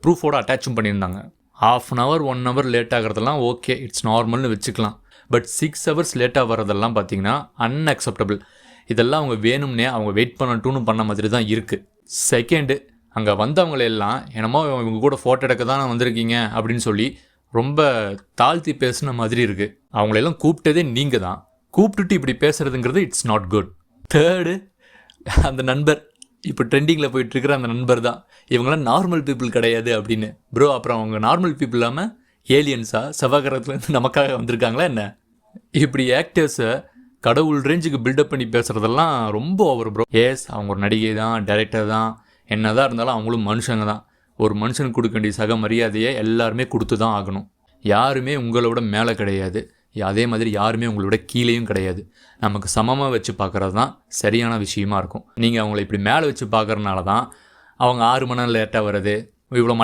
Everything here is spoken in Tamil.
ப்ரூஃபோட அட்டாச்சும் பண்ணியிருந்தாங்க. 1/2 hour 1 hour லேட் ஆகிறதெல்லாம் ஓகே, இட்ஸ் நார்மல்னு வச்சுக்கலாம். பட் 6 hours லேட்டாக வரதெல்லாம் பார்த்தீங்கன்னா அன்அக்செப்டபிள். இதெல்லாம் அவங்க வேணும்னே அவங்க வெயிட் பண்ணட்டும்னு பண்ண மாதிரி தான் இருக்குது. செகண்டு, அங்கே வந்தவங்களெல்லாம் என்னமோ இவங்க கூட ஃபோட்டோ எடுக்க தான் வந்திருக்கீங்க அப்படின்னு சொல்லி ரொம்ப தாழ்த்தி பேசுன மாதிரி இருக்குது. அவங்களெல்லாம் கூப்பிட்டதே நீங்கள் தான். கூப்பிட்டுட்டு இப்படி பேசுகிறதுங்கிறது இட்ஸ் நாட் குட். தேர்டு, அந்த நண்பர் இப்போ ட்ரெண்டிங்கில் போயிட்டுருக்கிற அந்த நண்பர் தான் இவங்களாம் நார்மல் பீப்புள் கிடையாது அப்படின்னு. ப்ரோ, அப்புறம் அவங்க நார்மல் பீப்புள் இல்லாமல் ஏலியன்ஸா செவ்வாய்கிரகத்துலேருந்து நமக்காக வந்திருக்காங்களா என்ன? இப்படி ஆக்டர்ஸை கடவுள் ரேஞ்சுக்கு பில்டப் பண்ணி பேசுகிறதெல்லாம் ரொம்ப ஓவர் ப்ரோ. எஸ், அவங்க ஒரு நடிகை தான், டைரக்டர் தான், என்ன தான் இருந்தாலும் அவங்களும் மனுஷங்க தான். ஒரு மனுஷனுக்கு கொடுக்க வேண்டிய சக மரியாதையை எல்லாருமே கொடுத்து தான் ஆகணும். யாருமே உங்களோட மேலே கிடையாது, அதே மாதிரி யாருமே உங்களோட கீழேயும் கிடையாது. நமக்கு சமமாக வச்சு பார்க்குறது தான் சரியான விஷயமா இருக்கும். நீங்கள் அவங்கள இப்படி மேலே வச்சு பார்க்குறதுனால தான் அவங்க 6 மணி நேரம் லேட்டாக வர்றது, இவ்வளோ